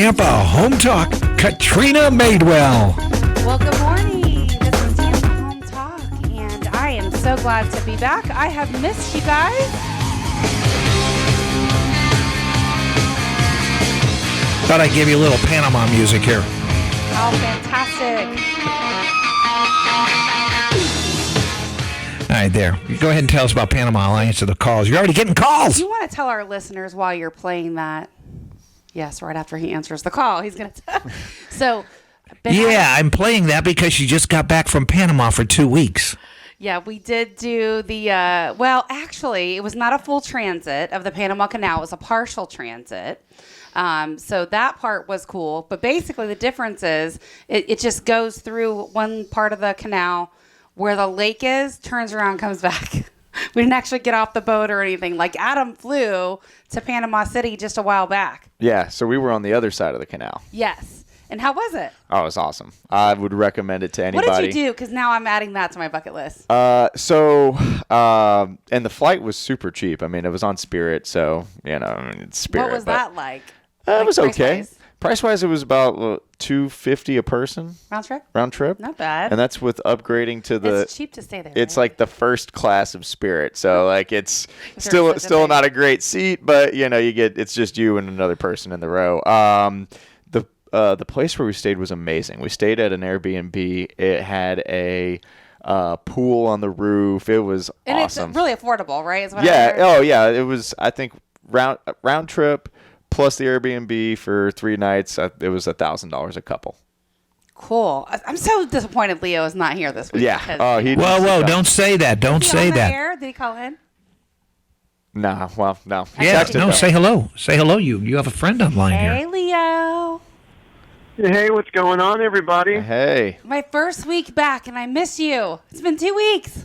Tampa Home Talk, Katrina Madewell. Well, good morning. This is Tampa Home Talk, and I am so glad to be back. I have missed you guys. Thought I'd give you a little Panama music here. Oh, fantastic. All right, there. Go ahead and tell us about Panama. I'll answer the calls. You're already getting calls. You want to tell our listeners while you're playing that? Yes, right after he answers the call, he's going to. So, yeah, I'm playing that because she just got back from Panama for 2 weeks. Yeah, we did do the, well, actually, it was not a full transit of the Panama Canal. It was a partial transit. So that part was cool. But basically, the difference is it just goes through one part of the canal where the lake is, turns around, comes back. We didn't actually get off the boat or anything. Like, Adam flew to Panama City just a while back. Yeah, so we were on the other side of the canal. Yes. And how was it? Oh, it was awesome. I would recommend it to anybody. What did you do? Because now I'm adding that to my bucket list. And the flight was super cheap. I mean, it was on Spirit, so, it's Spirit. What was that like? It was okay. Price-wise? Price-wise, it was about $250 a person. Round trip? Not bad. And that's with upgrading to the... It's cheap to stay there, It's right? like the first class of Spirit. So, like, it's still not a great seat, but, it's just you and another person in the row. The place where we stayed was amazing. We stayed at an Airbnb. It had a pool on the roof. It was awesome. It's really affordable, right? Is what yeah. Oh, yeah. It was, I think, round trip plus the Airbnb for 3 nights. It was $1,000 a couple. Cool. I'm so disappointed Leo is not here this week. Yeah. Whoa, don't say that. Don't say that. Air? Did he call in? No. Well, no. Yeah, no, say hello. Say hello. You have a friend online here. Hey, Leo. Hey, what's going on, everybody? Hey. My first week back, and I miss you. It's been 2 weeks.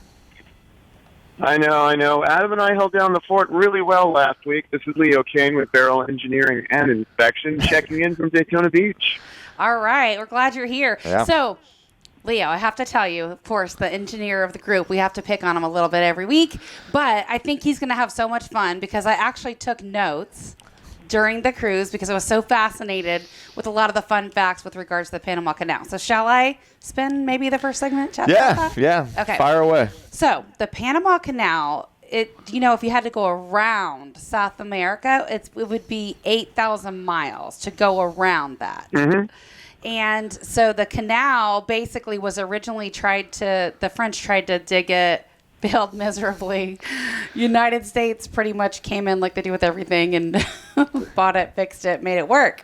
I know. Adam and I held down the fort really well last week. This is Leo Cannyn with Beryl Engineering and Inspection, checking in from Daytona Beach. All right. We're glad you're here. Yeah. So, Leo, I have to tell you, of course, the engineer of the group, we have to pick on him a little bit every week, but I think he's going to have so much fun because I actually took notes during the cruise because I was so fascinated with a lot of the fun facts with regards to the Panama Canal. So shall I spend maybe the first segment? Chat about that? Yeah. Okay. Fire away. So the Panama Canal, if you had to go around South America, it would be 8,000 miles to go around that. Mm-hmm. And so the canal basically was originally the French tried to dig it, failed miserably. United States pretty much came in like they do with everything and bought it, fixed it, made it work.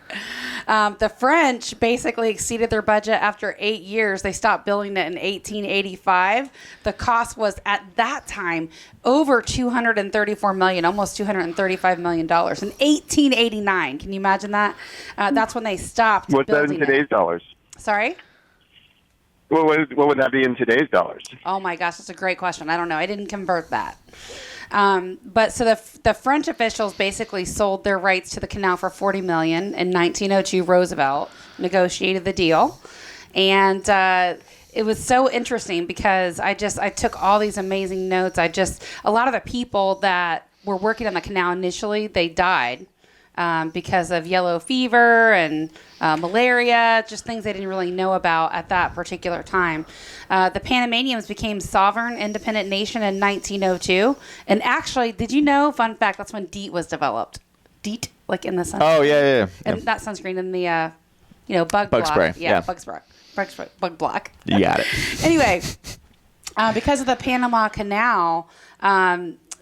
The French basically exceeded their budget after 8 years. They stopped building it in 1885. The cost was at that time over $234 million, almost $235 million in 1889. Can you imagine that? That's when they stopped What's that building in today's it. dollars? Sorry? What would that be in today's dollars? Oh my gosh, that's a great question. I don't know. I didn't convert that. But so the French officials basically sold their rights to the canal for $40 million. In 1902, Roosevelt negotiated the deal. And it was so interesting because I took all these amazing notes. A lot of the people that were working on the canal initially, they died. Because of yellow fever and malaria, just things they didn't really know about at that particular time. The Panamanians became sovereign, independent nation in 1902. And actually, did you know, fun fact, that's when DEET was developed. DEET, like in the sun. Oh, yeah. And that sunscreen in the, bug block. spray. Yeah. Bug spray. Bug block. You got it. Anyway, because of the Panama Canal,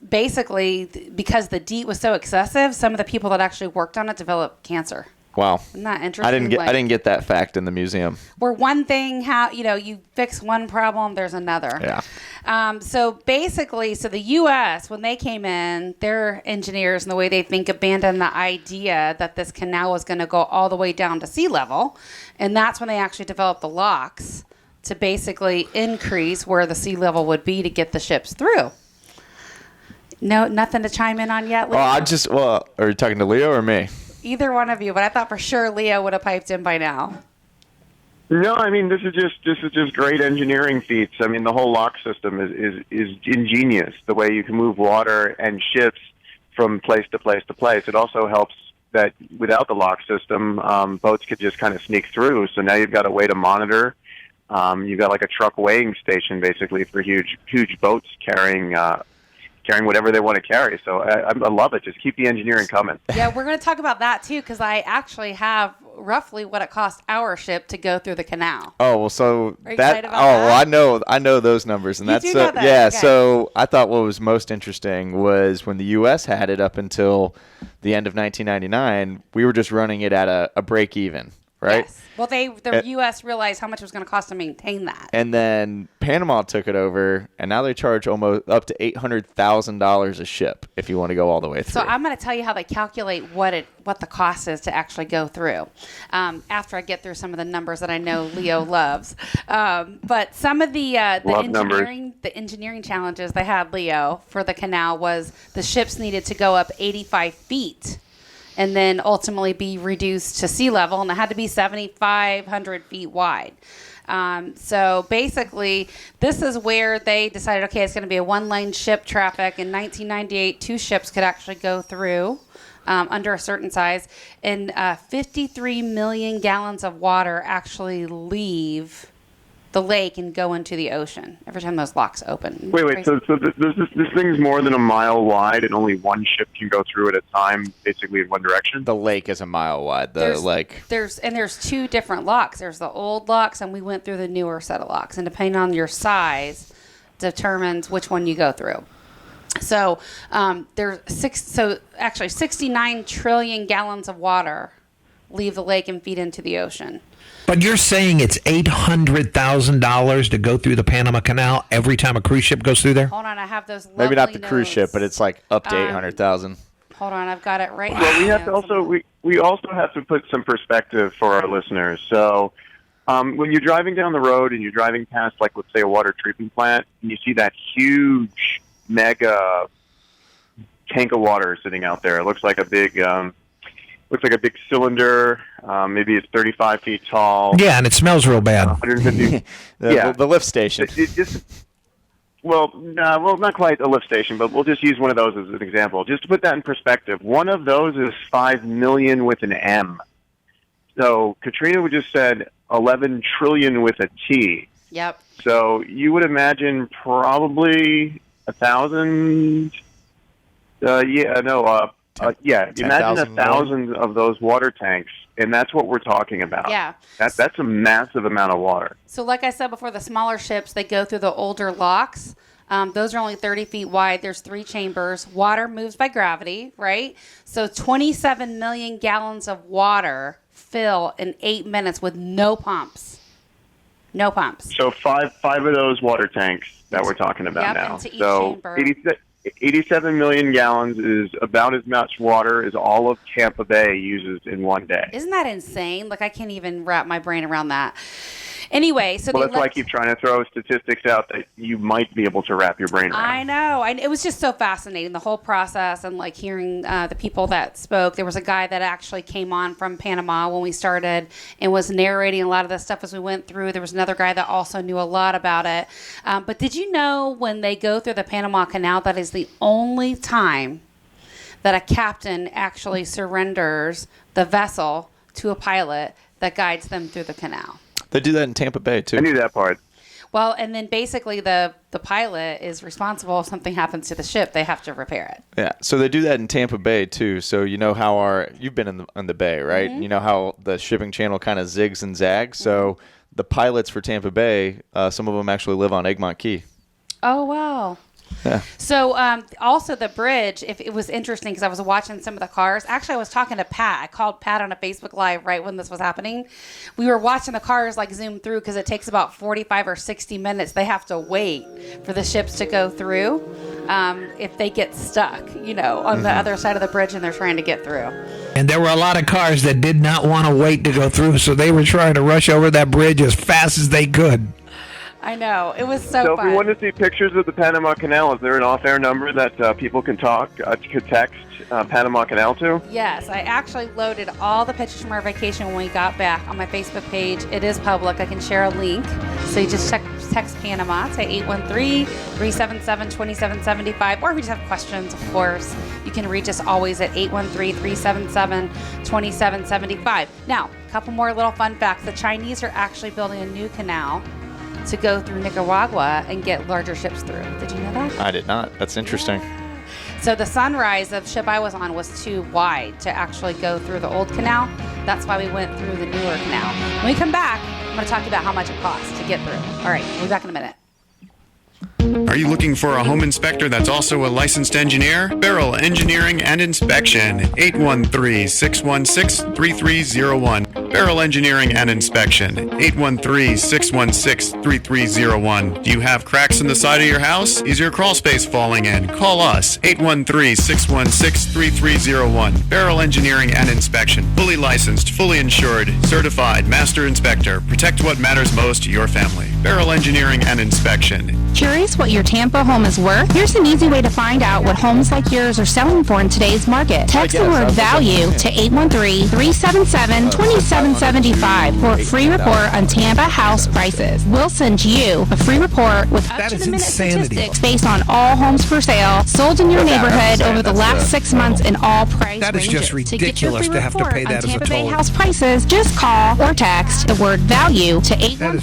basically, because the DEET was so excessive, some of the people that actually worked on it developed cancer. Wow. Isn't that interesting? I didn't get that fact in the museum. Where one thing, you fix one problem, there's another. Yeah. So basically, the U.S., when they came in, their engineers and the way they think abandoned the idea that this canal was going to go all the way down to sea level. And that's when they actually developed the locks to basically increase where the sea level would be to get the ships through. No, nothing to chime in on yet, Leo? Are you talking to Leo or me? Either one of you, but I thought for sure Leo would have piped in by now. No, I mean, this is just great engineering feats. I mean, the whole lock system is ingenious, the way you can move water and ships from place to place to place. It also helps that without the lock system, boats could just kind of sneak through. So now you've got a way to monitor. You've got like a truck weighing station basically for huge boats carrying whatever they want to carry. So I love it. Just keep the engineering coming. Yeah, we're going to talk about that too, because I actually have roughly what it cost our ship to go through the canal. Oh, well, so Are you that, excited about that? well, I know those numbers, and You that's do know that, yeah. okay. So I thought what was most interesting was when the U.S. had it up until the end of 1999, we were just running it at a break even, right? Yes. Well, the U.S. realized how much it was going to cost to maintain that. And then Panama took it over, and now they charge almost up to $800,000 a ship if you want to go all the way through. So I'm going to tell you how they calculate what the cost is to actually go through. After I get through some of the numbers that I know Leo loves, but some of the engineering challenges they had, Leo, for the canal was the ships needed to go up 85 feet. And then ultimately be reduced to sea level, and it had to be 7,500 feet wide. So basically, this is where they decided, okay, it's going to be a one-lane ship traffic. In 1998, 2 ships could actually go through under a certain size, and 53 million gallons of water actually leave the lake and go into the ocean every time those locks open. Wait. So this thing's more than a mile wide, and only one ship can go through at a time, basically in one direction. The lake is a mile wide. There's 2 different locks. There's the old locks, and we went through the newer set of locks. And depending on your size, determines which one you go through. So actually 69 trillion gallons of water leave the lake and feed into the ocean. But you're saying it's $800,000 to go through the Panama Canal every time a cruise ship goes through there? Hold on, I have those lovely maybe not the cruise ship, notes. but it's like up to 800,000. Hold on, I've got it right Well, we now. have to we also have to put some perspective for our listeners. So when you're driving down the road and you're driving past, like, let's say a water treatment plant, and you see that huge mega tank of water sitting out there, it looks like a big cylinder. Maybe it's 35 feet tall. Yeah, and it smells real bad. 150. The lift station. Not quite a lift station, but we'll just use one of those as an example. Just to put that in perspective, one of those is 5 million with an M. So Katrina would just said 11 trillion with a T. Yep. So you would imagine probably 1,000. Imagine 1,000 of those water tanks, and that's what we're talking about. Yeah. That's a massive amount of water. So like I said before, the smaller ships, they go through the older locks. Those are only 30 feet wide. There's 3 chambers. Water moves by gravity, right? So 27 million gallons of water fill in 8 minutes with no pumps. No pumps. So five of those water tanks that we're talking about now. into each So chamber. 87 million gallons is about as much water as all of Tampa Bay uses in one day. Isn't that insane? Like, I can't even wrap my brain around that. Anyway, so Well, that's why I keep trying to throw statistics out that you might be able to wrap your brain around. I know. It was just so fascinating, the whole process, and like hearing the people that spoke. There was a guy that actually came on from Panama when we started and was narrating a lot of the stuff as we went through. There was another guy that also knew a lot about it. But did you know when they go through the Panama Canal, that is the only time that a captain actually surrenders the vessel to a pilot that guides them through the canal? They do that in Tampa Bay, too. I knew that part. Well, and then basically the pilot is responsible if something happens to the ship. They have to repair it. Yeah, so they do that in Tampa Bay, too. So you know how you've been in the Bay, right? Mm-hmm. You know how the shipping channel kind of zigs and zags? So the pilots for Tampa Bay, some of them actually live on Egmont Key. Oh, wow. Yeah. So also the bridge, if it was interesting because I was watching some of the cars. Actually, I was talking to Pat. I called Pat on a Facebook Live right when this was happening. We were watching the cars like zoom through because it takes about 45 or 60 minutes. They have to wait for the ships to go through if they get stuck, on the other side of the bridge and they're trying to get through. And there were a lot of cars that did not want to wait to go through, so they were trying to rush over that bridge as fast as they could. I know. It was so So fun. if we want to see pictures of the Panama Canal, is there an off-air number that people can could text Panama Canal to? Yes, I actually loaded all the pictures from our vacation when we got back on my Facebook page. It is public. I can share a link. So you just text Panama to 813-377-2775. Or if you just have questions, of course, you can reach us always at 813-377-2775. Now, a couple more little fun facts. The Chinese are actually building a new canal to go through Nicaragua and get larger ships through. Did you know that? I did not. That's interesting. So the Sunrise of ship I was on was too wide to actually go through the old canal. That's why we went through the newer canal. When we come back, I'm going to talk to you about how much it costs to get through. All right, we'll be back in a minute. Are you looking for a home inspector that's also a licensed engineer? Beryl Engineering and Inspection, 813-616-3301. Beryl Engineering and Inspection, 813-616-3301. Do you have cracks in the side of your house? Is your crawl space falling in? Call us, 813-616-3301. Beryl Engineering and Inspection, fully licensed, fully insured, certified, master inspector. Protect what matters most to your family. Beryl Engineering and Inspection. Curious what your Tampa home is worth? Here's an easy way to find out what homes like yours are selling for in today's market. Text the word value to 813-377-2775 for a free report on Tampa house prices. We'll send you a free report with up-to-the-minute statistics based on all homes for sale sold in your neighborhood over the last 6 months in all price That is ranges. just ridiculous to have to pay that as a Tampa Bay toll. house prices. Just call or text the word value to ridiculous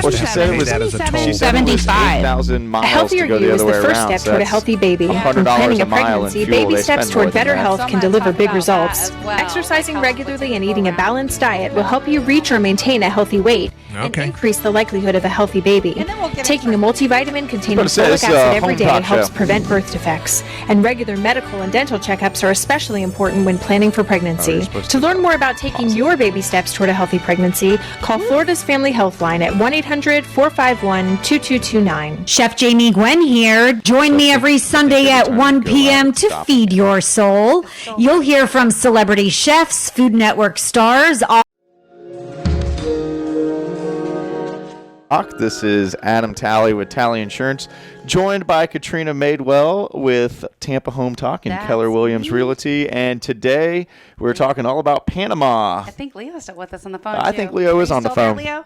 to have to pay that as a toll. 813-377-2775. 8,000 miles A healthier to go you the is other the way first around. step So toward a that's healthy baby. When $100 planning a a mile in pregnancy, fuel, baby they steps spend more toward than better that. health So I'm can gonna deliver talk big about results. that as well. Exercising Like how regularly and quickly eating a around. balanced diet will help you reach or maintain a healthy weight and Okay. increase the likelihood of a healthy baby. And then we'll get Taking a into- multivitamin containing But it says, folic acid every home day talk helps show. prevent birth defects. And regular medical and dental checkups are especially important when planning for Oh, pregnancy. you're supposed To to learn more about taking your baby steps toward a healthy pregnancy, call Florida's Family Health Line at 1-800-451-2229. Chef Jamie Gwen here. Join me every Sunday at 1 p.m. to feed your soul. You'll hear from celebrity chefs, Food Network stars. This is Adam Talley with Talley Insurance, joined by Katrina Madewell with Tampa Home Talk and That's Keller Williams me. Realty. And today we're talking all about Panama. I think Leo's still with us on the phone, I too. think Leo Are is you on the still there, phone. Leo?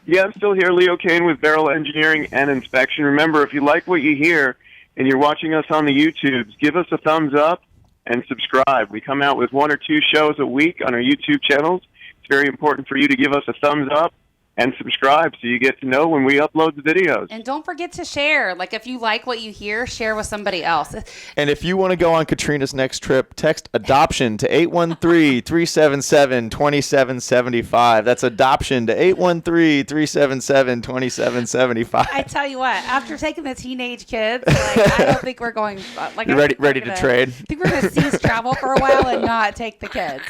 Yeah, I'm still here. Leo Cannyn with Beryl Engineering and Inspection. Remember, if you like what you hear and you're watching us on the YouTubes, give us a thumbs up and subscribe. We come out with 1 or 2 shows a week on our YouTube channels. It's very important for you to give us a thumbs up and subscribe so you get to know when we upload the videos. And don't forget to share. Like, if you like what you hear, share with somebody else. And if you want to go on Katrina's next trip, text adoption to 813-377-2775. That's adoption to 813-377-2775. I tell you what, after taking the teenage kids, like, I don't think we're going. Like, You're I think ready we're to gonna- trade? I think we're going to cease travel for a while and not take the kids.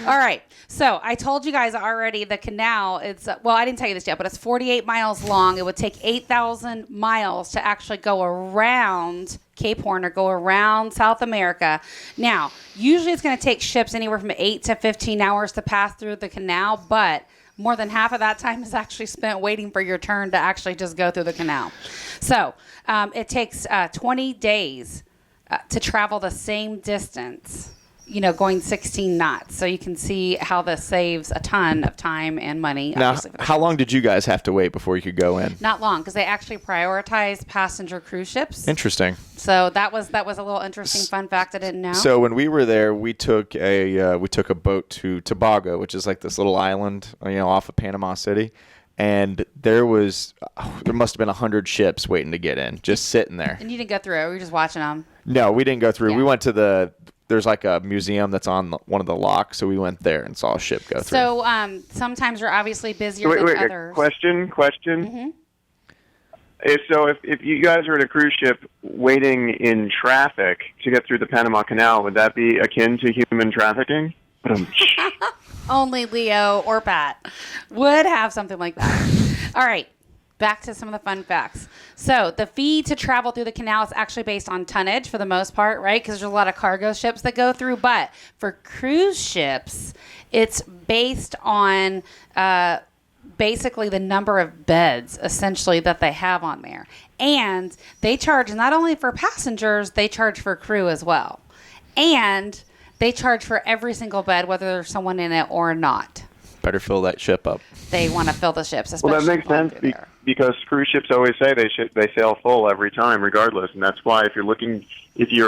All right. So I told you guys already the canal, it's, well, I didn't tell you this yet, but it's 48 miles long. It would take 8,000 miles to actually go around Cape Horn or go around South America. Now, usually it's going to take ships anywhere from 8 to 15 hours to pass through the canal, but more than half of that time is actually spent waiting for your turn to actually just go through the canal. So it takes 20 days to travel the same distance, you know, going 16 knots. So you can see how this saves a ton of time and money. Now, obviously, for the how long did you guys have to wait before you could go in? Not long, because they actually prioritize passenger cruise ships. Interesting. So that was a little interesting fun fact I didn't know. So when we were there, we took a boat to Tobago, which is like this little island, you know, off of Panama City, and there must have been 100 ships waiting to get in, just sitting there. And you didn't go through it. We were just watching them. No, we didn't go through. Yeah. We went to there's like a museum that's on one of the locks, so we went there and saw a ship go through. So sometimes you're obviously busier Wait, than others. question. Mm-hmm. So if you guys are in a cruise ship waiting in traffic to get through the Panama Canal, would that be akin to human trafficking? Only Leo or Pat would have something like that. All right. Back to some of the fun facts. So the fee to travel through the canal is actually based on tonnage for the most part, right? Because there's a lot of cargo ships that go through. But for cruise ships, it's based on basically the number of beds, essentially, that they have on there. And they charge not only for passengers, they charge for crew as well. And they charge for every single bed, whether there's someone in it or not. better fill that ship up. They want to fill the ships, especially Well, that makes sense because cruise ships always say they sail full every time, regardless, and that's why if you're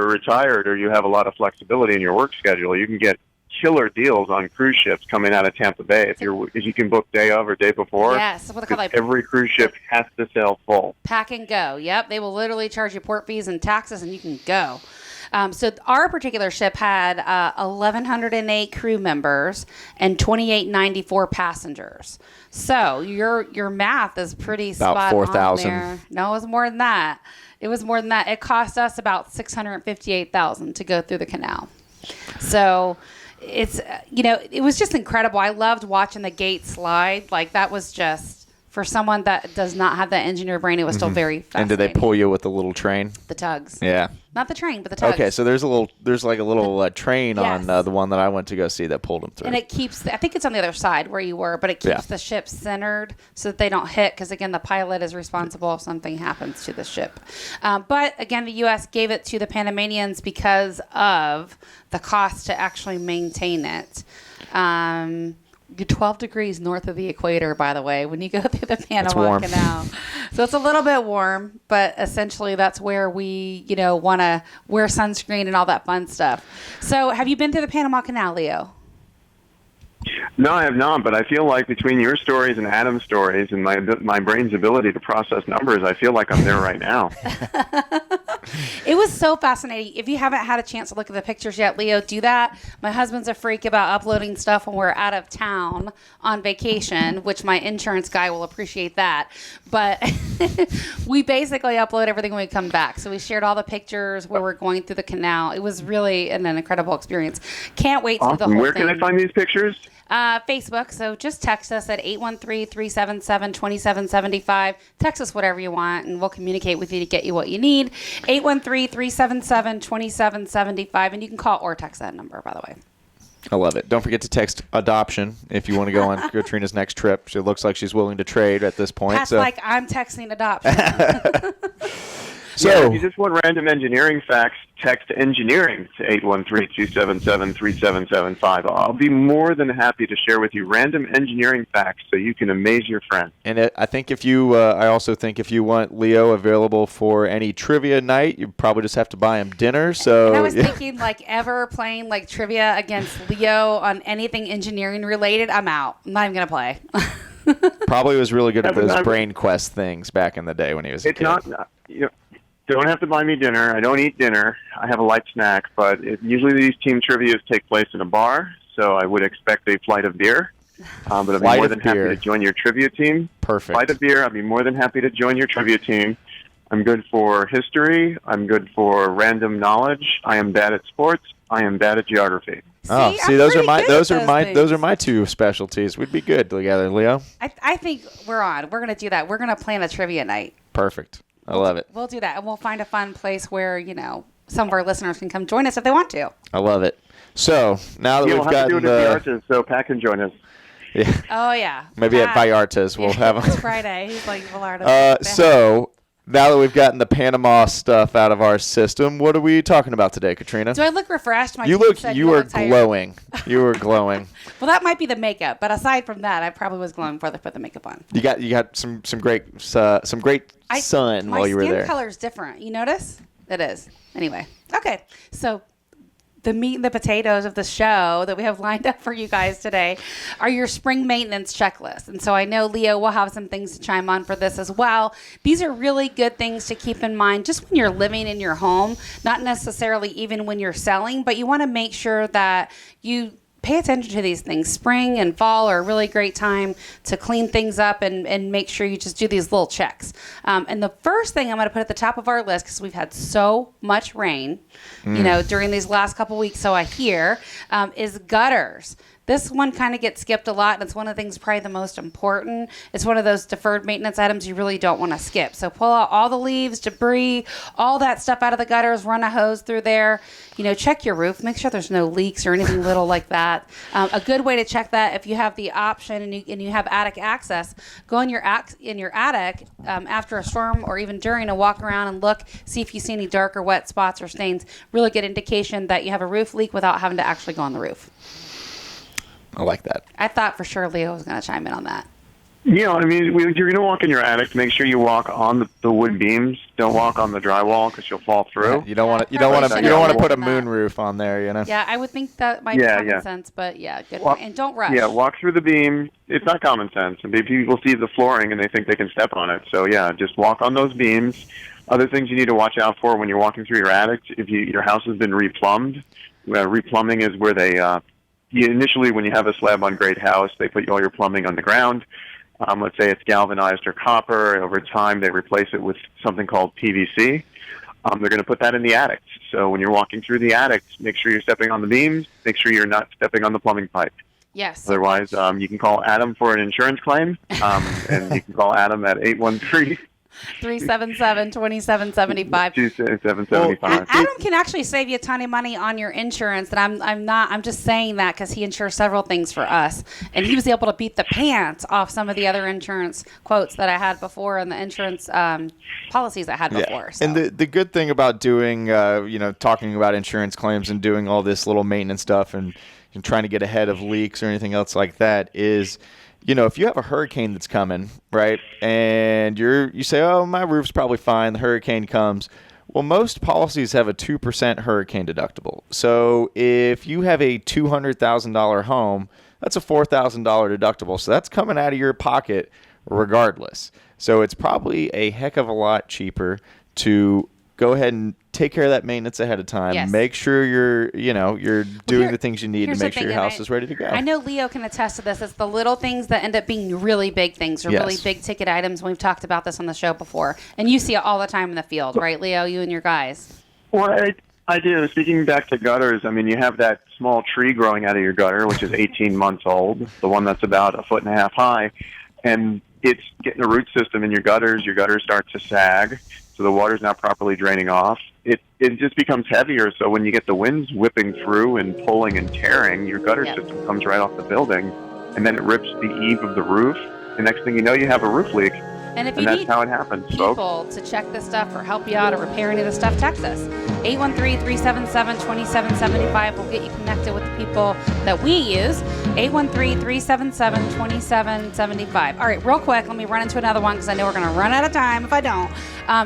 retired or you have a lot of flexibility in your work schedule, you can get killer deals on cruise ships coming out of Tampa Bay if you can book day of or day before. Yes, what they call like every cruise ship has to sail full. Pack and go. Yep, they will literally charge you port fees and taxes, and you can go. So our particular ship had 1,108 crew members and 2,894 passengers. So your math is pretty about spot 4,000. on there. No, it was more than that. It cost us about $658,000 to go through the canal. So it's it was just incredible. I loved watching the gate slide. Like that was just for someone that does not have that engineer brain. It was still very fascinating. And did they pull you with the little train? The tugs? Yeah. Not the train, but the tugs. Okay, so there's like a little train Yes. on the one that I went to go see that pulled them through. And it keeps, I think it's on the other side where you were, but it keeps the ship centered so that they don't hit, because again, the pilot is responsible if something happens to the ship. But again, the U.S. gave it to the Panamanians because of the cost to actually maintain it. You're 12 degrees north of the equator, by the way, when you go through the Panama Canal. So it's a little bit warm, but essentially that's where we, want to wear sunscreen and all that fun stuff. So have you been through the Panama Canal, Leo? No, I have not, but I feel like between your stories and Adam's stories and my brain's ability to process numbers, I feel like I'm there right now. It was so fascinating. If you haven't had a chance to look at the pictures yet, Leo, do that. My husband's a freak about uploading stuff when we're out of town on vacation, which my insurance guy will appreciate that. But we basically upload everything when we come back. So we shared all the pictures where we're going through the canal. It was really an incredible experience. Can't wait to do the whole Where thing. can I find these pictures? Facebook. So just text us at 813-377-2775. Text us whatever you want, and we'll communicate with you to get you what you need. 813-377-2775. And you can call or text that number, by the way. I love it. Don't forget to text adoption if you want to go on Katrina's next trip. She looks like she's willing to trade at this point. That's like I'm texting adoption. So if you just want random engineering facts, text engineering to 813-277-3775. I'll be more than happy to share with you random engineering facts so you can amaze your friends. And I also think if you want Leo available for any trivia night, you probably just have to buy him dinner. So and I was thinking ever playing trivia against Leo on anything engineering related, I'm out. I'm not even going to play. Probably was really good at those brain quest things back in the day when he was a kid. Don't have to buy me dinner. I don't eat dinner. I have a light snack, but usually these team trivias take place in a bar, so I would expect a flight of beer. But I'd be more than happy to join your trivia team. Perfect. Flight of beer. I'd be more than happy to join your trivia team. I'm good for history. I'm good for random knowledge. I am bad at sports. I am bad at geography. See, those are my two specialties. We'd be good together, Leo. I think we're on. We're going to do that. We're going to plan a trivia night. Perfect. I love it. We'll do that, and we'll find a fun place where some of our listeners can come join us if they want to. I love it. So now that we've got gotten the so Pat can join us. Yeah. Oh yeah. Maybe at Vallarta's we'll have It's Friday. He's like Vallarta. So now that we've gotten the Panama stuff out of our system, what are we talking about today, Katrina? Do I look refreshed? You are glowing. You are glowing. Well, that might be the makeup, but aside from that, I probably was glowing before they put the makeup on. You got some great sun while you were there. My skin color is different. You notice? It is. Anyway, okay. So the meat and the potatoes of the show that we have lined up for you guys today are your spring maintenance checklist. And so I know Leo will have some things to chime on for this as well. These are really good things to keep in mind just when you're living in your home, not necessarily even when you're selling, but you want to make sure that you pay attention to these things. Spring and fall are a really great time to clean things up and make sure you just do these little checks. And the first thing I'm going to put at the top of our list, because we've had so much rain, during these last couple weeks, so I hear, is gutters. This one kind of gets skipped a lot, and it's one of the things probably the most important. It's one of those deferred maintenance items you really don't want to skip. So pull out all the leaves, debris, all that stuff out of the gutters, run a hose through there. Check your roof. Make sure there's no leaks or anything little like that. A good way to check that, if you have the option and you have attic access, go in your attic after a storm or even during, and walk around and look, see if you see any dark or wet spots or stains. Really good indication that you have a roof leak without having to actually go on the roof. I like that. I thought for sure Leo was going to chime in on that. Yeah, I mean, if you're going to walk in your attic, make sure you walk on the wood beams. Don't walk on the drywall because you'll fall through. You don't want to. You Probably don't want to put a should've done moon roof on there. You know. Yeah, I would think that might be Yeah, common yeah. sense, but yeah, good point. And don't rush. Yeah, walk through the beam. It's not common sense. I mean, people see the flooring and they think they can step on it. So yeah, just walk on those beams. Other things you need to watch out for when you're walking through your attic: if your house has been replumbed. Replumbing is where they initially, when you have a slab-on-grade house, they put all your plumbing on the ground. Let's say it's galvanized or copper, and over time they replace it with something called PVC. They're going to put that in the attic. So when you're walking through the attic, make sure you're stepping on the beams. Make sure you're not stepping on the plumbing pipe. Yes. Otherwise, you can call Adam for an insurance claim, and you can call Adam at 813 377-2775. 2775. Adam can actually save you a ton of money on your insurance. And I'm just saying that because he insures several things for us, and he was able to beat the pants off some of the other insurance quotes that I had before and the insurance policies I had before. Yeah. So. And the good thing about doing, talking about insurance claims and doing all this little maintenance stuff and trying to get ahead of leaks or anything else like that is, if you have a hurricane that's coming, right, and you say, oh, my roof's probably fine, the hurricane comes. Well, most policies have a 2% hurricane deductible. So if you have a $200,000 home, that's a $4,000 deductible. So that's coming out of your pocket regardless. So it's probably a heck of a lot cheaper to go ahead and take care of that maintenance ahead of time. Yes. Make sure you're doing the things you need to make sure your house is ready to go. I know Leo can attest to this. It's the little things that end up being really big things or really big ticket items. We've talked about this on the show before. And you see it all the time in the field, right, Leo? You and your guys. Well, I do. Speaking back to gutters, I mean, you have that small tree growing out of your gutter, which is 18 months old, the one that's about 1.5 feet high, and it's getting a root system in your gutters. Your gutters start to sag, so the water's not properly draining off. It just becomes heavier, so when you get the winds whipping through and pulling and tearing, your gutter system comes right off the building, and then it rips the eave of the roof. The next thing you know, you have a roof leak. And if you that's need how it happens, people folks. to check this stuff or help you out or repair any of the stuff, text us. 813-377-2775 will get you connected with the people that we use. 813-377-2775. All right, real quick, let me run into another one because I know we're going to run out of time if I don't.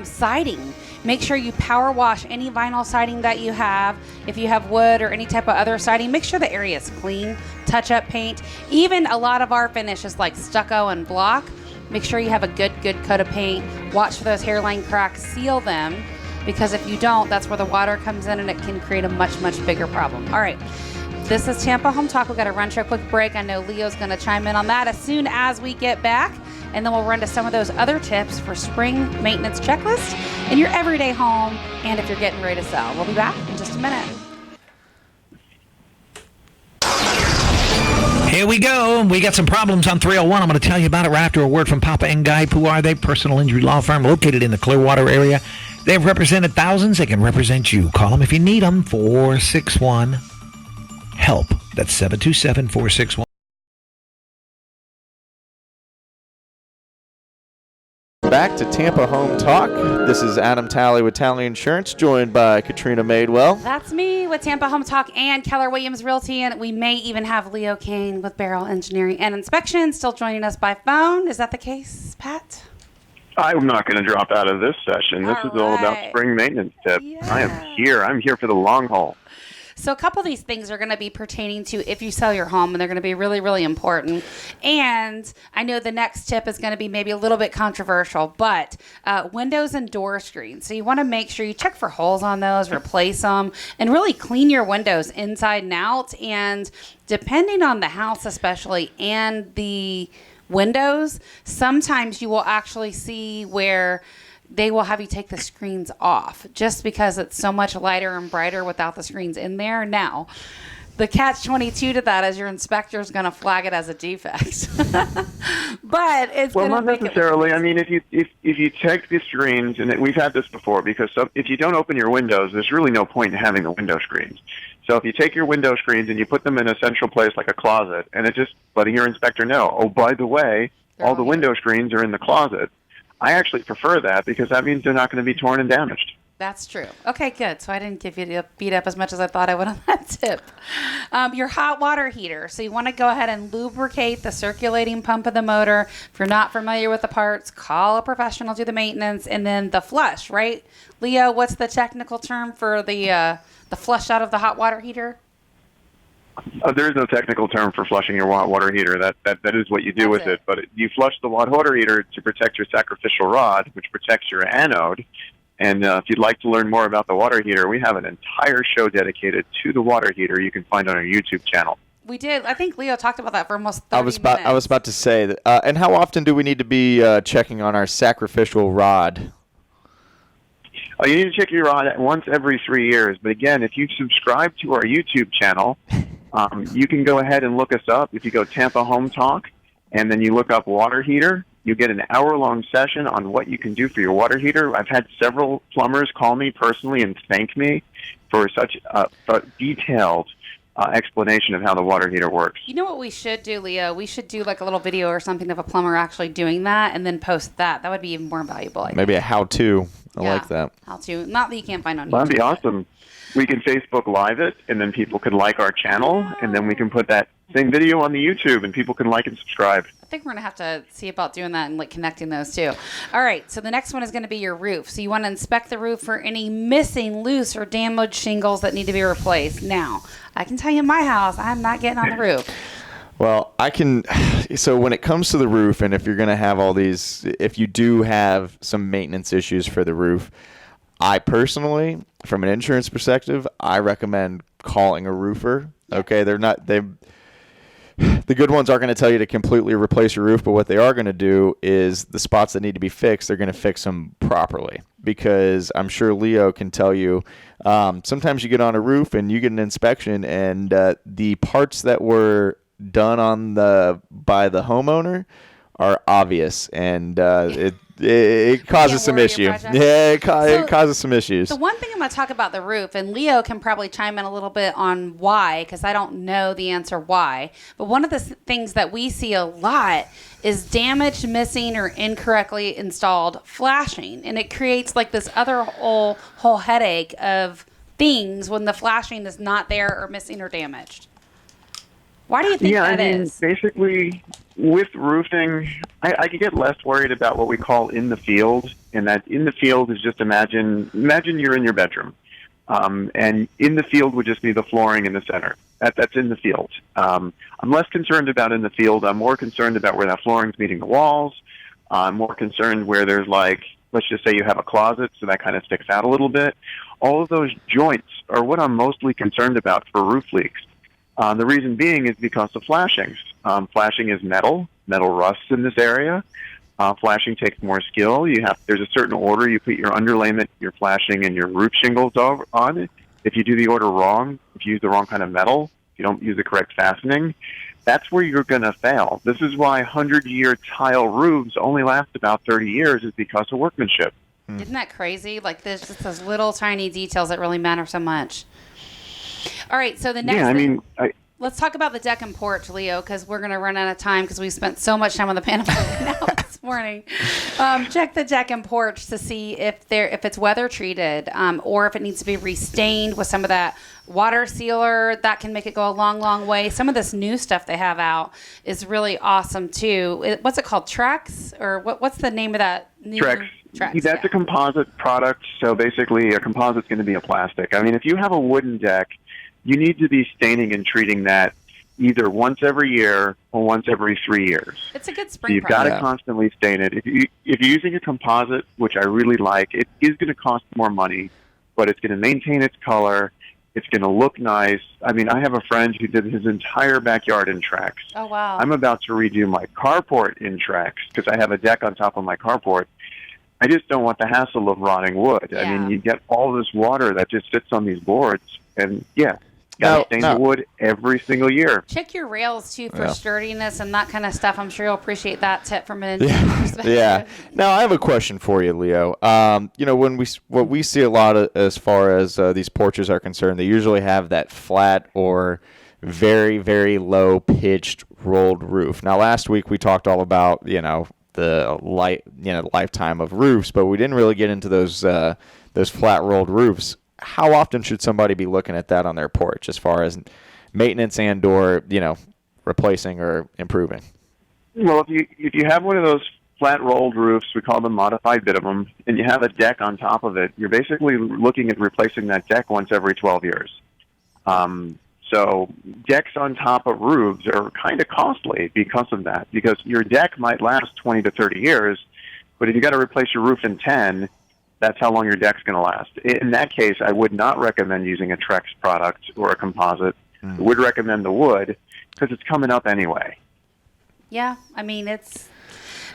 Siding. Make sure you power wash any vinyl siding that you have. If you have wood or any type of other siding, make sure the area is clean. Touch up paint. Even a lot of our finishes like stucco and block, make sure you have a good coat of paint. Watch for those hairline cracks. Seal them, because if you don't, that's where the water comes in and it can create a much bigger problem. All right. This is Tampa Home Talk. We've got to run to a quick break. I know Leo's going to chime in on that as soon as we get back. And then we'll run to some of those other tips for spring maintenance checklist in your everyday home and if you're getting ready to sell. We'll be back in just a minute. Here we go. We got some problems on 301. I'm going to tell you about it right after a word from Papa and Guy. Who are they? Personal injury law firm located in the Clearwater area. They've represented thousands. They can represent you. Call them if you need them. 461-HELP. That's 727-461. Back to Tampa Home Talk. This is Adam Talley with Talley Insurance, joined by Katrina Madewell. That's me with Tampa Home Talk and Keller Williams Realty, and we may even have Leo Cannyn with Beryl Engineering and Inspection still joining us by phone. Is that the case, Pat? I'm not going to drop out of this session. This is all about spring maintenance tips. Yeah. I am here. I'm here for the long haul. So a couple of these things are going to be pertaining to if you sell your home, and they're going to be really, really important. And I know the next tip is going to be maybe a little bit controversial, but windows and door screens. So you want to make sure you check for holes on those, replace them, and really clean your windows inside and out. And depending on the house especially and the windows, sometimes you will actually see where they will have you take the screens off just because it's so much lighter and brighter without the screens in there. Now, the catch-22 to that is your inspector is going to flag it as a defect. But it's well, not necessarily. I mean, if you take the screens, and we've had this before, because if you don't open your windows, there's really no point in having the window screens. So if you take your window screens and you put them in a central place like a closet, and it just letting your inspector know, oh, by the way, all the window screens are in the closet. I actually prefer that because that means they're not going to be torn and damaged. That's true. Okay, good. So I didn't give you the beat up as much as I thought I would on that tip. Your hot water heater. So you want to go ahead and lubricate the circulating pump of the motor. If you're not familiar with the parts, call a professional, do the maintenance, and then the flush, right? Leo, what's the technical term for the flush out of the hot water heater? There is no technical term for flushing your water heater. That is what you do with it. But you flush the water heater to protect your sacrificial rod, which protects your anode. And if you'd like to learn more about the water heater, we have an entire show dedicated to the water heater you can find on our YouTube channel. We did. I think Leo talked about that for almost 30 minutes. I was about to say that. And how often do we need to be checking on our sacrificial rod? Oh, you need to check your rod once every 3 years. But again, if you subscribe to our YouTube channel, you can go ahead and look us up. If you go Tampa Home Talk, and then you look up water heater, you get an hour-long session on what you can do for your water heater. I've had several plumbers call me personally and thank me for such a detailed explanation of how the water heater works. You know what we should do, Leo? We should do like a little video or something of a plumber actually doing that and then post that. That would be even more valuable. I think. Maybe a how-to. I like that. How-to. Not that you can't find on YouTube. That'd be awesome. We can Facebook Live it, and then people can like our channel, and then we can put that same video on the YouTube, and people can like and subscribe. I think we're going to have to see about doing that and like connecting those too. All right, so the next one is going to be your roof. So you want to inspect the roof for any missing, loose, or damaged shingles that need to be replaced. Now, I can tell you in my house, I'm not getting on the roof. Well, so when it comes to the roof, and if you're going to have all these, if you do have some maintenance issues for the roof, I personally, from an insurance perspective, I recommend calling a roofer. Okay, the good ones aren't going to tell you to completely replace your roof, but what they are going to do is the spots that need to be fixed, they're going to fix them properly. Because I'm sure Leo can tell you, sometimes you get on a roof and you get an inspection, and the parts that were done by the homeowner are obvious, and it causes some issue. Yeah, it causes some issues. The one thing I'm going to talk about the roof, and Leo can probably chime in a little bit on why, because I don't know the answer why. But one of the things that we see a lot is damaged, missing, or incorrectly installed flashing, and it creates like this other whole headache of things when the flashing is not there or missing or damaged. Why do you think that is? Basically, with roofing, I could get less worried about what we call in the field, and that in the field is just imagine you're in your bedroom, and in the field would just be the flooring in the center. That's in the field. I'm less concerned about in the field. I'm more concerned about where that flooring's meeting the walls. I'm more concerned where there's let's just say you have a closet, so that kind of sticks out a little bit. All of those joints are what I'm mostly concerned about for roof leaks. The reason being is because of flashings. Flashing is metal. Metal rusts in this area. Flashing takes more skill. There's a certain order you put your underlayment, your flashing, and your roof shingles on. If you do the order wrong, if you use the wrong kind of metal, if you don't use the correct fastening, that's where you're going to fail. This is why 100-year tile roofs only last about 30 years is because of workmanship. Isn't that crazy? Like there's just those little tiny details that really matter so much. All right, so the next let's talk about the deck and porch, Leo, because we're going to run out of time because we spent so much time on the panel now this morning. Check the deck and porch to see if it's weather treated or if it needs to be restained with some of that water sealer. That can make it go a long, long way. Some of this new stuff they have out is really awesome too. What's it called? Trex? Or what's the name of that? Trex. That's a composite product. So basically a composite's going to be a plastic. I mean, if you have a wooden deck, you need to be staining and treating that either once every year or once every 3 years. It's a good spring. So you've got to constantly stain it. If you're using a composite, which I really like, it is going to cost more money, but it's going to maintain its color. It's going to look nice. I mean, I have a friend who did his entire backyard in Trex. Oh, wow. I'm about to redo my carport in Trex because I have a deck on top of my carport. I just don't want the hassle of rotting wood. Yeah. I mean, you get all this water that just sits on these boards, and got to stain the wood every single year. Check your rails, too, for sturdiness and that kind of stuff. I'm sure you'll appreciate that tip from an engineer perspective. Yeah. Now, I have a question for you, Leo. What we see a lot as far as these porches are concerned, they usually have that flat or very, very low-pitched rolled roof. Now, last week we talked all about, the lifetime of roofs, but we didn't really get into those flat rolled roofs. How often should somebody be looking at that on their porch as far as maintenance and/or replacing or improving? Well, if you have one of those flat rolled roofs, we call them modified bitumen, and you have a deck on top of it, you're basically looking at replacing that deck once every 12 years. So decks on top of roofs are kind of costly because of that, because your deck might last 20 to 30 years, but if you got to replace your roof in 10, that's how long your deck's going to last. In that case, I would not recommend using a Trex product or a composite. I would recommend the wood because it's coming up anyway. Yeah, I mean, it's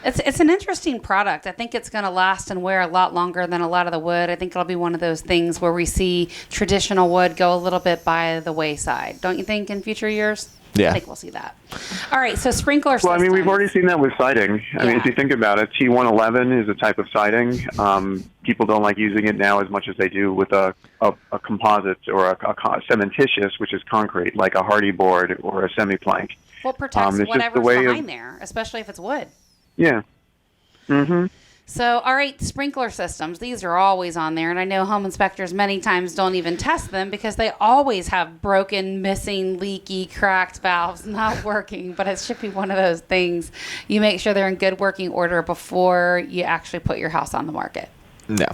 an interesting product. I think it's going to last and wear a lot longer than a lot of the wood. I think it'll be one of those things where we see traditional wood go a little bit by the wayside. Don't you think in future years? Yeah. I think we'll see that. All right, so sprinkler systems. Well, I mean, we've already seen that with siding. I mean, if you think about it, T111 is a type of siding. People don't like using it now as much as they do with a composite or a cementitious, which is concrete, like a hardy board or a semi-plank. Well, it protects whatever's behind there, especially if it's wood. Yeah. Mm-hmm. So, all right, sprinkler systems. These are always on there, and I know home inspectors many times don't even test them because they always have broken, missing, leaky, cracked valves not working, but it should be one of those things. You make sure they're in good working order before you actually put your house on the market. No.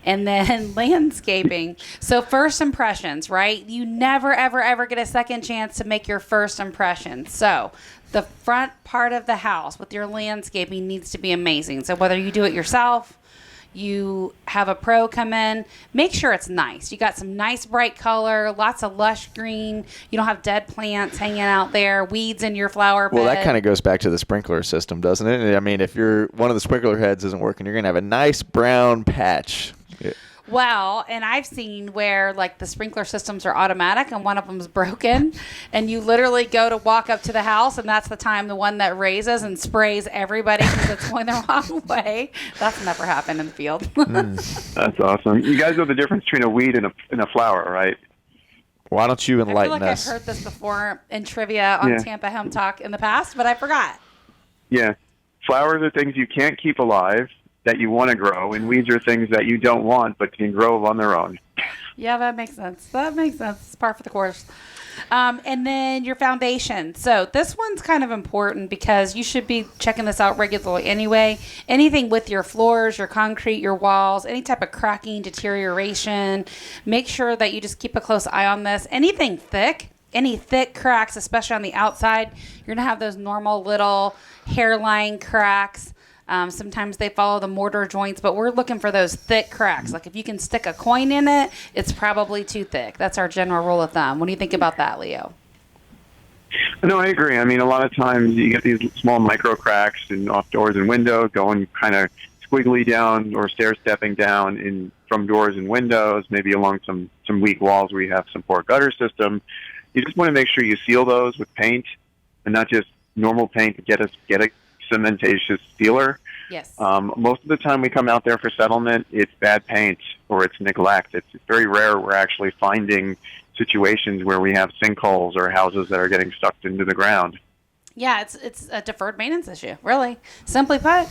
And then landscaping. So first impressions, right? You never, ever, ever get a second chance to make your first impression. So the front part of the house with your landscaping needs to be amazing. So whether you do it yourself, you have a pro come in, make sure it's nice. You got some nice bright color, lots of lush green. You don't have dead plants hanging out there, weeds in your flower bed. Well, that kind of goes back to the sprinkler system, doesn't it? I mean, if one of the sprinkler heads isn't working, you're going to have a nice brown patch. Yeah. Well, and I've seen where like the sprinkler systems are automatic and one of them's broken, and you literally go to walk up to the house, and that's the time the one that raises and sprays everybody because it's going the wrong way. That's never happened in the field. That's awesome. You guys know the difference between a weed and a flower, right? Why don't you enlighten us? I feel like us? I've heard this before in trivia on Tampa Home Talk in the past, but I forgot. Yeah. Flowers are things you can't keep alive that you want to grow, and weeds are things that you don't want but can grow on their own. Yeah, that makes sense. It's par for the course. And then your foundation. So this one's kind of important because you should be checking this out regularly anyway. Anything with your floors, your concrete, your walls, any type of cracking, deterioration, make sure that you just keep a close eye on this. Anything thick, any thick cracks, especially on the outside, you're going to have those normal little hairline cracks. Sometimes they follow the mortar joints, but we're looking for those thick cracks. Like if you can stick a coin in it, it's probably too thick. That's our general rule of thumb. What do you think about that, Leo? No, I agree. I mean, a lot of times you get these small micro cracks in off doors and windows going kind of squiggly down or stair-stepping down from doors and windows, maybe along some weak walls where you have some poor gutter system. You just want to make sure you seal those with paint and not just normal paint. Get a cementitious sealer. Yes. Most of the time we come out there for settlement, it's bad paint or it's neglect. It's very rare we're actually finding situations where we have sinkholes or houses that are getting sucked into the ground. Yeah, it's a deferred maintenance issue, really. Simply put.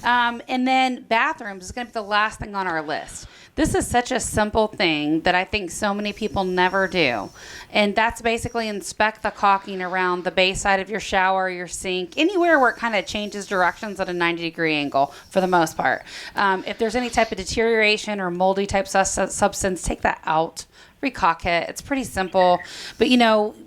And then bathrooms is going to be the last thing on our list. This is such a simple thing that I think so many people never do. And that's basically inspect the caulking around the base side of your shower, your sink, anywhere where it kind of changes directions at a 90-degree angle for the most part. If there's any type of deterioration or moldy type substance, take that out. Recaulk it. It's pretty simple. But,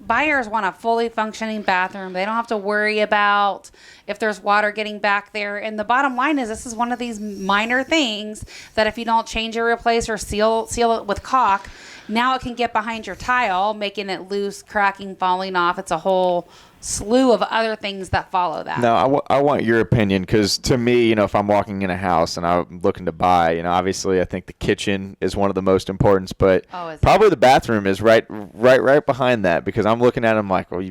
buyers want a fully functioning bathroom. They don't have to worry about if there's water getting back there. And the bottom line is this is one of these minor things that if you don't change or replace or seal it with caulk, now it can get behind your tile, making it loose, cracking, falling off. It's a whole slew of other things that follow that. Now, I want your opinion because to me, if I'm walking in a house and I'm looking to buy, obviously I think the kitchen is one of the most important, but probably the bathroom is right behind that because I'm looking at them like, well,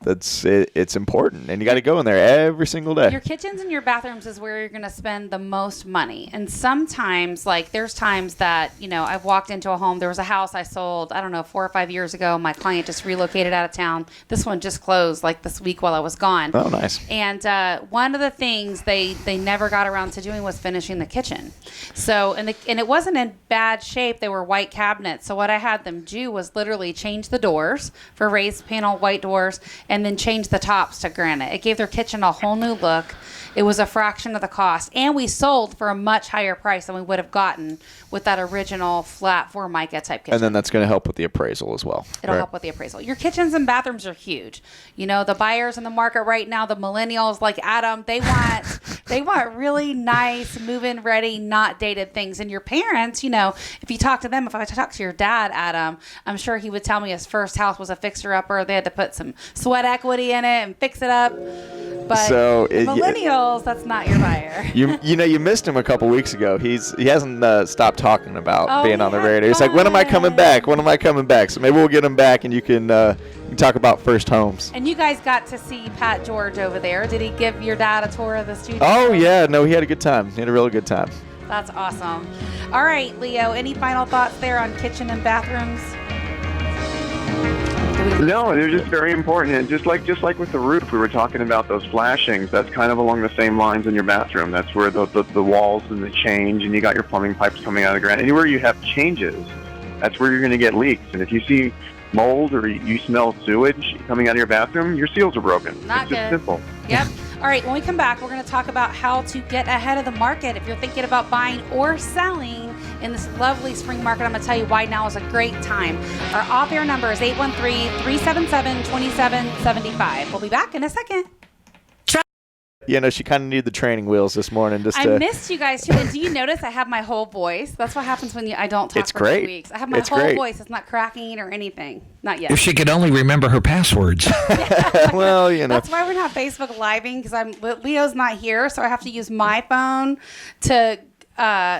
that's it, it's important and you got to go in there every single day. Your kitchens and your bathrooms is where you're going to spend the most money. And sometimes, there's times that, I've walked into a home, there was a house I sold, 4 or 5 years ago. My client just relocated out of town. This one just closed closed like this week while I was gone. Oh, nice. And one of the things they never got around to doing was finishing the kitchen. So, and it wasn't in bad shape. They were white cabinets. So what I had them do was literally change the doors for raised panel white doors and then change the tops to granite. It gave their kitchen a whole new look. It was a fraction of the cost. And we sold for a much higher price than we would have gotten with that original flat Formica type kitchen. And then that's going to help with the appraisal as well. It'll help with the appraisal. Your kitchens and bathrooms are huge. You know, the buyers in the market right now, the millennials like Adam, they want really nice, move-in ready, not dated things. And your parents, you know, if you talk to them, if I talk to your dad, Adam, I'm sure he would tell me his first house was a fixer-upper. They had to put some sweat equity in it and fix it up. But so millennials, that's not your buyer. You missed him a couple weeks ago. He hasn't stopped talking about being on the radio. He's like, when am I coming back? When am I coming back? So maybe we'll get him back and you can talk about first homes. And you guys got to see Pat George over there. Did he give your dad a tour of the studio? Oh, yeah. No, he had a good time. He had a really good time. That's awesome. All right, Leo, any final thoughts there on kitchen and bathrooms? No, they're just very important. And just like with the roof, we were talking about those flashings. That's kind of along the same lines in your bathroom. That's where the walls and the change, and you got your plumbing pipes coming out of the ground. Anywhere you have changes, that's where you're going to get leaks. And if you see mold or you smell sewage coming out of your bathroom, your seals are broken. Not it's just simple. Yep. All right, when we come back, we're going to talk about how to get ahead of the market. If you're thinking about buying or selling in this lovely spring market, I'm going to tell you why now is a great time. Our off-air number is 813-377-2775. We'll be back in a second. You know, she kind of needed the training wheels this morning. I missed you guys too. And do you notice I have my whole voice? That's what happens when I don't talk for 2 weeks. I have my whole voice. It's not cracking or anything. Not yet. If she could only remember her passwords. Well, you know. That's why we're not Facebook Living, because Leo's not here, so I have to use my phone to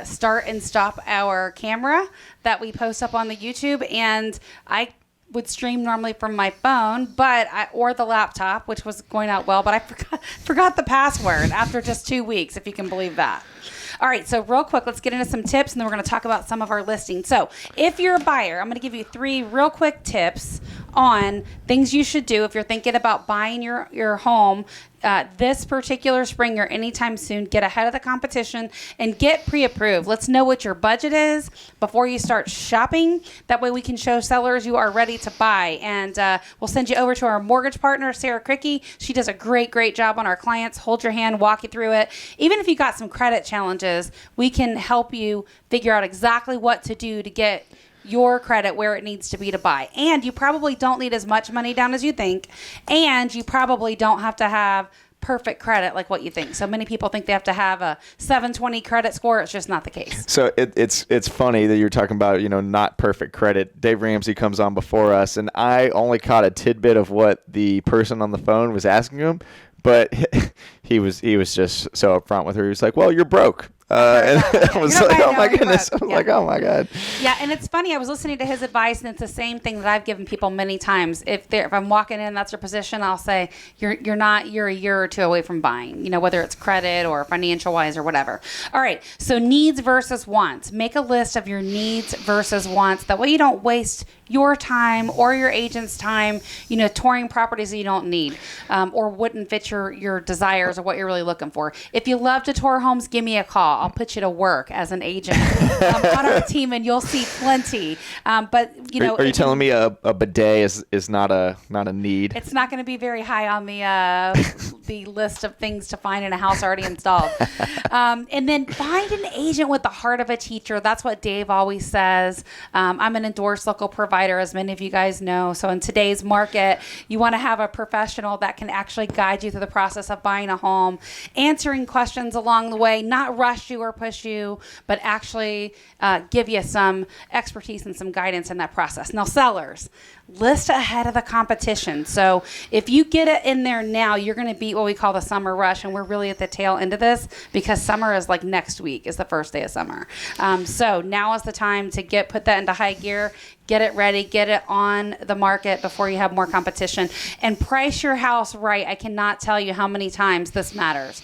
start and stop our camera that we post up on the YouTube. And I would stream normally from my phone, or the laptop, which was going out well, but I forgot the password after just 2 weeks, if you can believe that. All right, so real quick, let's get into some tips, and then we're going to talk about some of our listings. So if you're a buyer, I'm going to give you 3 real quick tips on things you should do if you're thinking about buying your home this particular spring or anytime soon. Get ahead of the competition and get pre-approved. Let's know what your budget is before you start shopping. That way we can show sellers you are ready to buy. And we'll send you over to our mortgage partner, Sarah Cricky. She does a great job on our clients. Hold your hand, walk you through it. Even if you got some credit challenges, we can help you figure out exactly what to do to get your credit where it needs to be to buy. And you probably don't need as much money down as you think. And you probably don't have to have perfect credit like what you think. So many people think they have to have a 720 credit score. It's just not the case. So it's funny that you're talking about, not perfect credit. Dave Ramsey comes on before us, and I only caught a tidbit of what the person on the phone was asking him, but he was just so upfront with her. He was like, "Well, you're broke." And I was like, oh my goodness. I was like, oh my God. Yeah, and it's funny. I was listening to his advice, and it's the same thing that I've given people many times. If I'm walking in, that's their position, I'll say, you're a year or two away from buying, whether it's credit or financial wise or whatever. All right. So needs versus wants. Make a list of your needs versus wants. That way you don't waste your time or your agent's time, touring properties that you don't need or wouldn't fit your desires or what you're really looking for. If you love to tour homes, give me a call. I'll put you to work as an agent on our team, and you'll see plenty. But are you telling me a bidet is not a need? It's not going to be very high on the list of things to find in a house already installed. And then find an agent with the heart of a teacher. That's what Dave always says. I'm an endorsed local provider, as many of you guys know. So in today's market, you want to have a professional that can actually guide you through the process of buying a home, answering questions along the way, not rush you or push you, but actually give you some expertise and some guidance in that process. Now, sellers, list ahead of the competition. So if you get it in there now, you're going to beat what we call the summer rush, and we're really at the tail end of this because summer is like next week is the first day of summer. So now is the time to put that into high gear. Get it ready, get it on the market before you have more competition, and price your house right. I cannot tell you how many times this matters.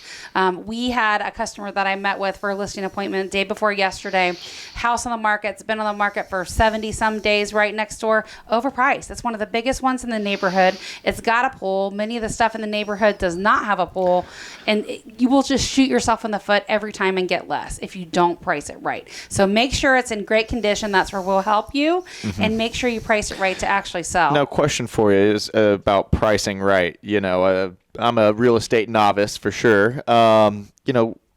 We had a customer that I met with for a listing appointment day before yesterday. House on the market. It's been on the market for 70 some days right next door. Overpriced. priced. It's one of the biggest ones in the neighborhood. It's got a pool. Many of the stuff in the neighborhood does not have a pool, and you will just shoot yourself in the foot every time and get less if you don't price it right. So make sure it's in great condition. That's where we'll help you, and make sure you price it right to actually sell. Now, question for you is about pricing right. I'm a real estate novice for sure.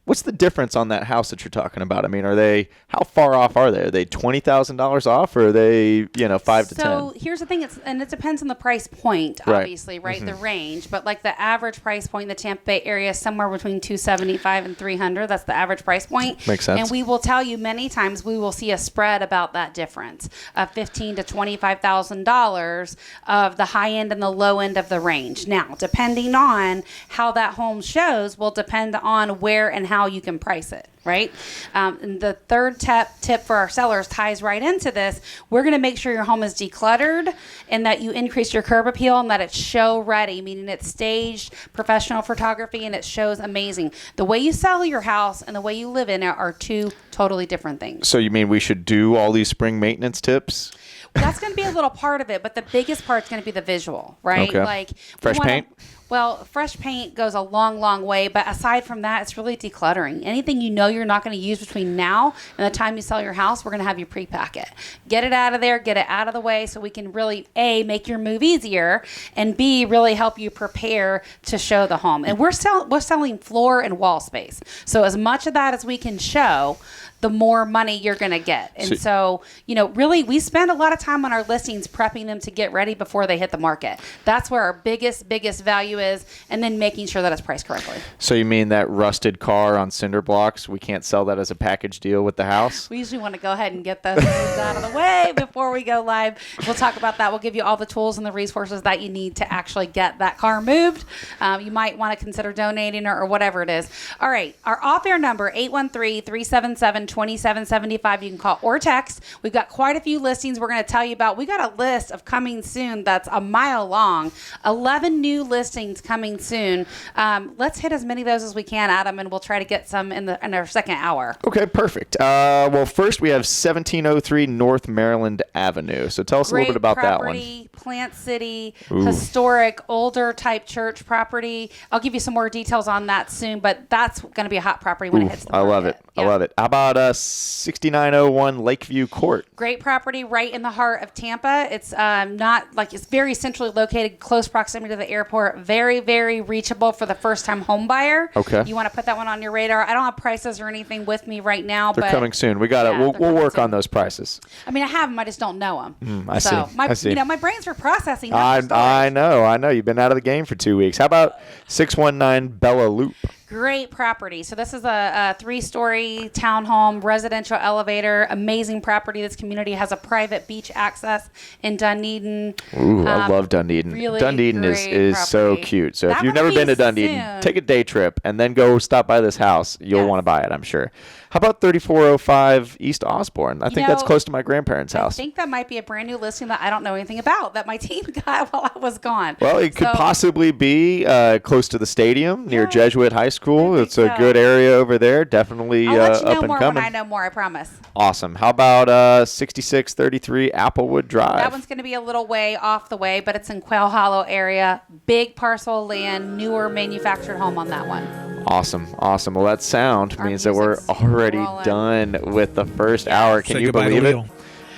What's the difference on that house that you're talking about? I mean, how far off are they? Are they $20,000 off, or are they, 5 to 10? So here's the thing, it depends on the price point, obviously, right? The range, but like the average price point in the Tampa Bay area is somewhere between $275 and $300. That's the average price point. Makes sense. And we will tell you many times we will see a spread about that difference of $15,000 to $25,000 of the high end and the low end of the range. Now, depending on how that home shows will depend on where and how you can price it, right? And the third tip for our sellers ties right into this. We're going to make sure your home is decluttered and that you increase your curb appeal and that it's show ready, meaning it's staged, professional photography, and it shows amazing. The way you sell your house and the way you live in it are two totally different things. So you mean we should do all these spring maintenance tips? That's going to be a little part of it, but the biggest part is going to be the visual, right? Okay. Like fresh paint? Well, fresh paint goes a long, long way, but aside from that, it's really decluttering. Anything you're not going to use between now and the time you sell your house, we're going to have you pre-pack it. Get it out of there, get it out of the way so we can really, A, make your move easier, and B, really help you prepare to show the home. And we're selling floor and wall space. So as much of that as we can show, the more money you're going to get. And so, really, we spend a lot of time on our listings prepping them to get ready before they hit the market. That's where our biggest value is, and then making sure that it's priced correctly. So you mean that rusted car on cinder blocks, we can't sell that as a package deal with the house? We usually want to go ahead and get those things out of the way before we go live. We'll talk about that. We'll give you all the tools and the resources that you need to actually get that car moved. You might want to consider donating or whatever it is. All right. Our off-air number, 813-377-2775. You can call or text. We've got quite a few listings we're going to tell you about. We got a list of coming soon that's a mile long. 11 new listings coming soon. Let's hit as many of those as we can, Adam, and we'll try to get some in our second hour. Okay, perfect. Well, first we have 1703 North Maryland Avenue. So tell us a little bit about that one. Plant City, historic, older type church property. I'll give you some more details on that soon, but that's going to be a hot property when it hits the market. I love it. Yeah. I love it. How about 6901 Lakeview Court? Great property right in the heart of Tampa. It's it's very centrally located, close proximity to the airport, very, very reachable for the first-time home buyer. Okay. You want to put that one on your radar. I don't have prices or anything with me right now. They're coming soon. We got it. We'll work on those prices. I mean, I have them. I just don't know them. I see. My brains were processing. I know. You've been out of the game for 2 weeks. How about 619 Bella Loop? Great property. So this is a 3-story townhome, residential elevator, amazing property. This community has a private beach access in Dunedin. Ooh, I love Dunedin. Really Dunedin is so cute. So if you've never been to Dunedin, take a day trip and then go stop by this house. You'll want to buy it, I'm sure. How about 3405 East Osborne? I think that's close to my grandparents' house. I think that might be a brand new listing that I don't know anything about that my team got while I was gone. Well, it could possibly be close to the stadium near Jesuit High School. It's a good area over there. Definitely I'll let you up know and more coming. when I know more, I promise. Awesome. How about 6633 Applewood Drive? That one's going to be a little way off the way, but it's in Quail Hollow area. Big parcel of land, newer manufactured home on that one. Awesome. Well, that sound means that we're already done with the first hour. Can you believe it?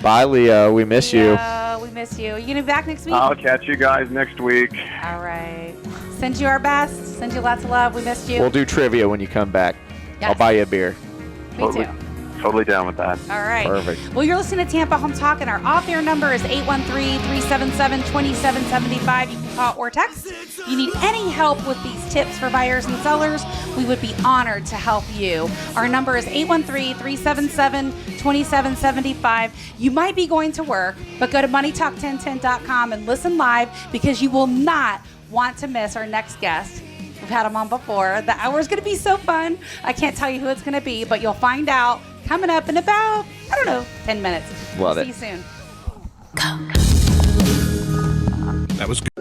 Bye, Leo. We miss you. We miss you. Are you going to be back next week? I'll catch you guys next week. All right. Send you our best. Send you lots of love. We missed you. We'll do trivia when you come back. Yes. I'll buy you a beer. Me too. Totally down with that. All right. Perfect. Well, you're listening to Tampa Home Talk, and our off-air number is 813-377-2775. You can call or text. If you need any help with these tips for buyers and sellers, we would be honored to help you. Our number is 813-377-2775. You might be going to work, but go to moneytalk1010.com and listen live because you will not want to miss our next guest. We've had him on before. The hour is going to be so fun. I can't tell you who it's going to be, but you'll find out coming up in about, 10 minutes. Love it. See you soon. That was good.